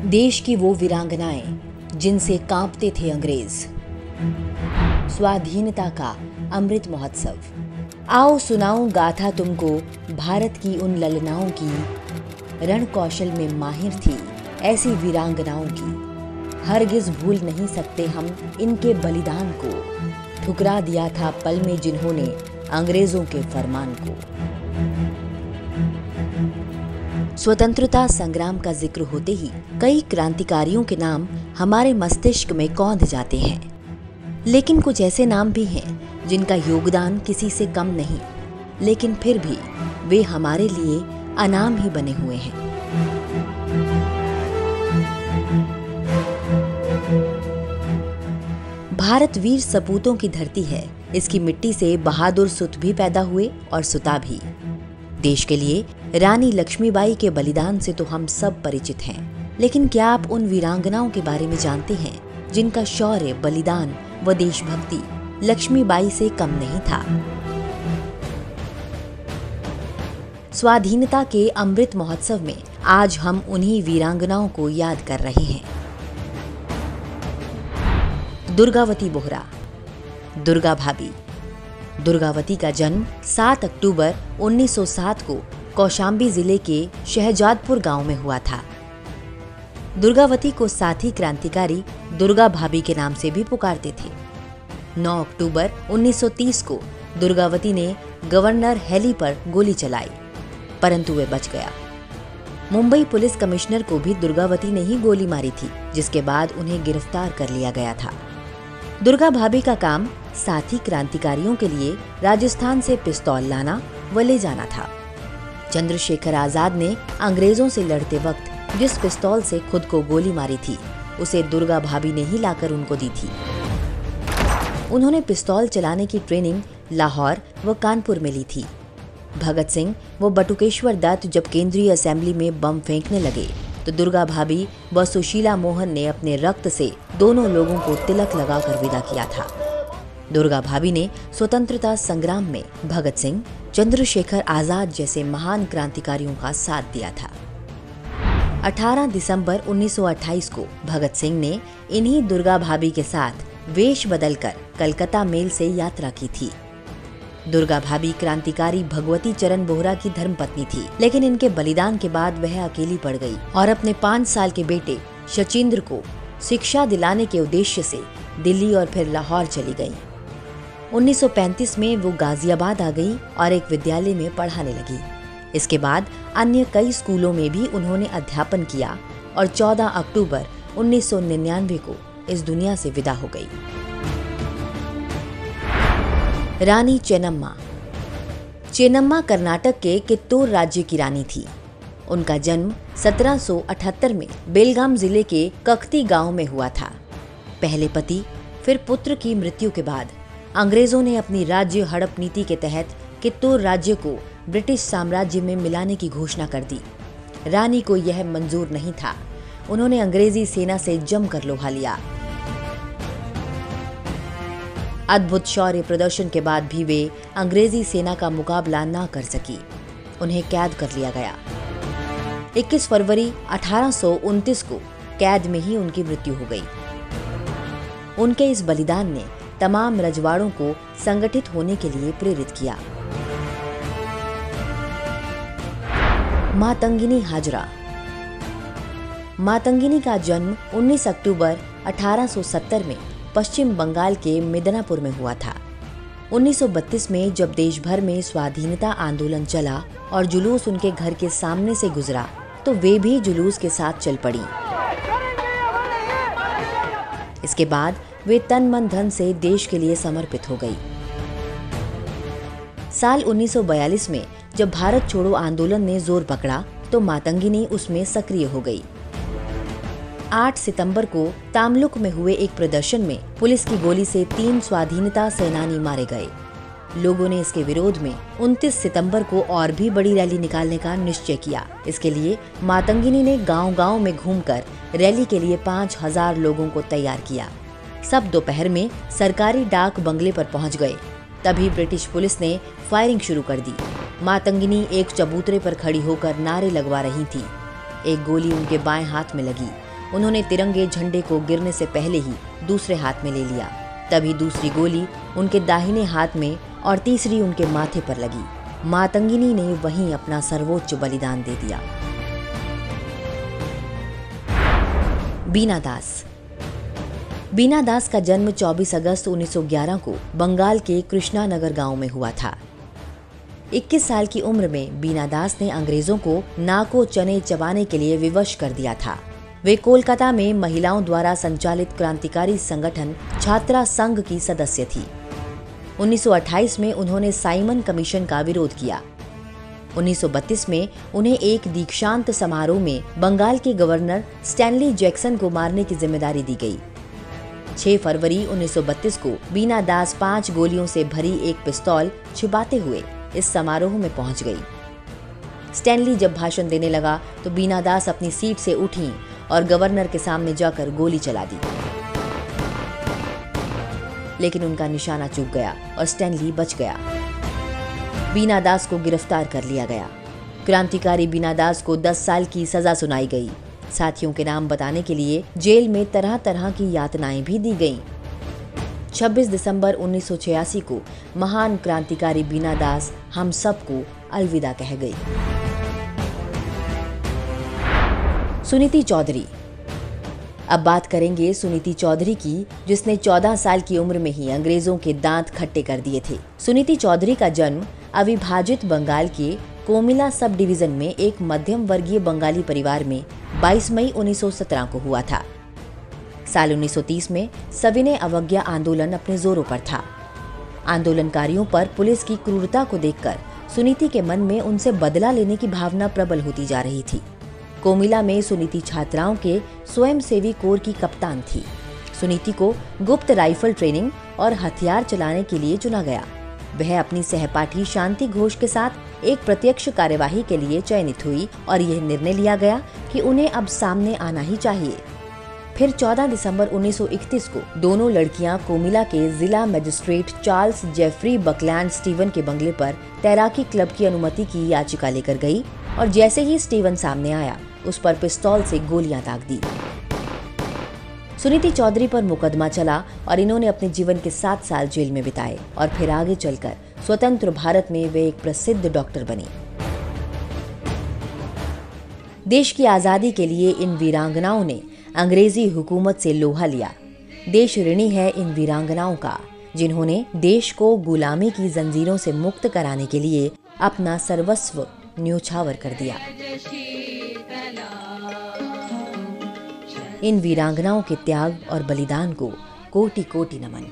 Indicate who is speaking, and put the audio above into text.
Speaker 1: देश की वो वीरांगनाएं जिनसे कांपते थे अंग्रेज। स्वाधीनता का अमृत महोत्सव। आओ सुनाऊं गाथा तुमको भारत की उन ललनाओं की, रण कौशल में माहिर थी ऐसी वीरांगनाओं की। हरगिज भूल नहीं सकते हम इनके बलिदान को, ठुकरा दिया था पल में जिन्होंने अंग्रेजों के फरमान को। स्वतंत्रता संग्राम का जिक्र होते ही कई क्रांतिकारियों के नाम हमारे मस्तिष्क में कौंध जाते हैं, लेकिन कुछ ऐसे नाम भी हैं जिनका योगदान किसी से कम नहीं, लेकिन फिर भी वे हमारे लिए अनाम ही बने हुए हैं। भारत वीर सपूतों की धरती है। इसकी मिट्टी से बहादुर सुत भी पैदा हुए और सुता भी। देश के लिए रानी लक्ष्मीबाई के बलिदान से तो हम सब परिचित हैं, लेकिन क्या आप उन वीरांगनाओं के बारे में जानते हैं जिनका शौर्य, बलिदान व देशभक्ति लक्ष्मीबाई से कम नहीं था? स्वाधीनता के अमृत महोत्सव में आज हम उन्हीं वीरांगनाओं को याद कर रहे हैं। दुर्गावती बोहरा, दुर्गा भाभी। दुर्गावती का जन्म 7 अक्टूबर 1907 को कौशाम्बी जिले के शहजादपुर गांव में हुआ था। दुर्गावती को साथी क्रांतिकारी दुर्गा भाभी के नाम से भी पुकारते थे। 9 अक्टूबर 1930 को दुर्गावती ने गवर्नर हेली पर गोली चलाई, परंतु वे बच गया। मुंबई पुलिस कमिश्नर को भी दुर्गावती ने ही गोली मारी थी, जिसके बाद उन्हें गिरफ्तार कर लिया गया था। दुर्गा भाभी का काम साथी क्रांतिकारियों के लिए राजस्थान से पिस्तौल लाना व ले जाना था। चंद्रशेखर आजाद ने अंग्रेजों से लड़ते वक्त जिस पिस्तौल से खुद को गोली मारी थी, उसे दुर्गा भाभी ने ही लाकर उनको दी थी। उन्होंने पिस्तौल चलाने की ट्रेनिंग लाहौर व कानपुर में ली थी। भगत सिंह व बटुकेश्वर दत्त जब केंद्रीय असेंबली में बम फेंकने लगे तो दुर्गा भाभी व सुशीला मोहन ने अपने रक्त से दोनों लोगों को तिलक लगाकर विदा किया था। दुर्गा भाभी ने स्वतंत्रता संग्राम में भगत सिंह, चंद्रशेखर आजाद जैसे महान क्रांतिकारियों का साथ दिया था। 18 दिसंबर 1928 को भगत सिंह ने इन्हीं दुर्गा भाभी के साथ वेश बदलकर कलकत्ता मेल से यात्रा की थी। दुर्गा भाभी क्रांतिकारी भगवती चरण बोहरा की धर्मपत्नी थी, लेकिन इनके बलिदान के बाद वह अकेली पड़ गई और अपने 5 साल के बेटे शचींद्र को शिक्षा दिलाने के उद्देश्य से दिल्ली और फिर लाहौर चली गई। 1935 में वो गाजियाबाद आ गई और एक विद्यालय में पढ़ाने लगी। इसके बाद अन्य कई स्कूलों में भी उन्होंने अध्यापन किया और 14 अक्टूबर 1999 को इस दुनिया से विदा हो गई। रानी चेन्नम्मा। चेन्नम्मा कर्नाटक के कित्तूर राज्य की रानी थी। उनका जन्म 1778 में बेलगाम जिले के कख्ती गांव में हुआ था। पहले पति फिर पुत्र की मृत्यु के बाद अंग्रेजों ने अपनी राज्य हड़प नीति के तहत कित्तूर राज्य को ब्रिटिश साम्राज्य में मिलाने की घोषणा कर दी। रानी को यह मंजूर नहीं था। उन्होंने अंग्रेजी सेना से जमकर लोहा लिया। अद्भुत शौर्य प्रदर्शन के बाद भी वे अंग्रेजी सेना का मुकाबला न कर सकी। उन्हें कैद कर लिया गया। 21 फरवरी 1829 को कैद में ही उनकी मृत्यु हो गई। उनके इस बलिदान ने तमाम रजवाड़ों को संगठित होने के लिए प्रेरित किया। मातंगिनी हाजरा। मातंगिनी का जन्म 19 अक्टूबर 1870 में पश्चिम बंगाल के मिदनापुर में हुआ था। 1932 में जब देश भर में स्वाधीनता आंदोलन चला और जुलूस उनके घर के सामने से गुजरा, तो वे भी जुलूस के साथ चल पड़ी। इसके बाद वे तन मन धन से देश के लिए समर्पित हो गई। साल 1942 में जब भारत छोड़ो आंदोलन ने जोर पकड़ा, तो मातंगिनी उसमें सक्रिय हो गई। 8 सितंबर को तामलुक में हुए एक प्रदर्शन में पुलिस की गोली से 3 स्वाधीनता सेनानी मारे गए। लोगों ने इसके विरोध में 29 सितंबर को और भी बड़ी रैली निकालने का निश्चय किया। इसके लिए मातंगिनी ने गांव-गांव में घूमकर रैली के लिए 5000 लोगों को तैयार किया। सब दोपहर में सरकारी डाक बंगले पर पहुंच गए। तभी ब्रिटिश पुलिस ने फायरिंग शुरू कर दी। मातंगिनी एक चबूतरे पर खड़ी होकर नारे लगवा रही थी। एक गोली उनके बाएं हाथ में लगी उन्होंने तिरंगे झंडे को गिरने से पहले ही दूसरे हाथ में ले लिया। तभी दूसरी गोली उनके दाहिने हाथ में और तीसरी उनके माथे पर लगी। मातंगिनी ने वहीं अपना सर्वोच्च बलिदान दे दिया। बीना दास। बीना दास का जन्म 24 अगस्त 1911 को बंगाल के कृष्णानगर गांव में हुआ था। 21 साल की उम्र में बीना दास ने अंग्रेजों को नाको चने चबाने के लिए विवश कर दिया था। वे कोलकाता में महिलाओं द्वारा संचालित क्रांतिकारी संगठन छात्रा संघ की सदस्य थी। 1928 में उन्होंने साइमन कमीशन का विरोध किया। 1932 में उन्हें एक दीक्षांत समारोह में बंगाल के गवर्नर स्टैनली जैक्सन को मारने की जिम्मेदारी दी गई। 6 फरवरी 1932 को बीना दास 5 गोलियों से भरी एक पिस्तौल छिपाते हुए इस समारोह में पहुंच गई। स्टैनली जब भाषण देने लगा तो बीना दास अपनी सीट से उठी और गवर्नर के सामने जाकर गोली चला दी, लेकिन उनका निशाना चूक गया और स्टैनली बच गया। बीना दास को गिरफ्तार कर लिया गया। क्रांतिकारी बीना दास को 10 साल की सजा सुनाई गई। साथियों के नाम बताने के लिए जेल में तरह तरह की यातनाएं भी दी गईं। 26 दिसंबर 1986 को महान क्रांतिकारी बीना दास हम सबको अलविदा कह गई। सुनीति चौधरी। अब बात करेंगे सुनीति चौधरी की, जिसने 14 साल की उम्र में ही अंग्रेजों के दांत खट्टे कर दिए थे। सुनीति चौधरी का जन्म अविभाजित बंगाल के कोमिला सब डिवीजन में एक मध्यम वर्गीय बंगाली परिवार में 22 मई 1917 को हुआ था। साल 1930 में सविनय अवज्ञा आंदोलन अपने जोरों पर था। आंदोलनकारियों पर पुलिस की क्रूरता को देखकर सुनीति के मन में उनसे बदला लेने की भावना प्रबल होती जा रही थी। कोमिला में सुनीति छात्राओं के स्वयंसेवी कोर की कप्तान थी। सुनीति को गुप्त राइफल ट्रेनिंग और हथियार चलाने के लिए चुना गया। वह अपनी सहपाठी शांति घोष के साथ एक प्रत्यक्ष कार्यवाही के लिए चयनित हुई और यह निर्णय लिया गया कि उन्हें अब सामने आना ही चाहिए। फिर 14 दिसंबर 1931 को दोनों लड़कियां कोमिला के जिला magistrate Charles Jeffrey Buckland Steven के बंगले पर तैराकी क्लब की अनुमति की याचिका लेकर गई और जैसे ही स्टीवन सामने आया उस पर पिस्तौल से गोलियां दाग दी। सुनीति चौधरी पर मुकदमा चला और इन्होंने अपने जीवन के 7 साल जेल में बिताए और फिर आगे चलकर स्वतंत्र भारत में वे एक प्रसिद्ध डॉक्टर बनी। देश की आजादी के लिए इन वीरांगनाओं ने अंग्रेजी हुकूमत से लोहा लिया। देश ऋणी है इन वीरांगनाओं का, जिन्होंने देश को गुलामी की जंजीरों से मुक्त कराने के लिए अपना सर्वस्व न्योछावर कर दिया। इन वीरांगनाओं के त्याग और बलिदान को कोटि कोटि नमन।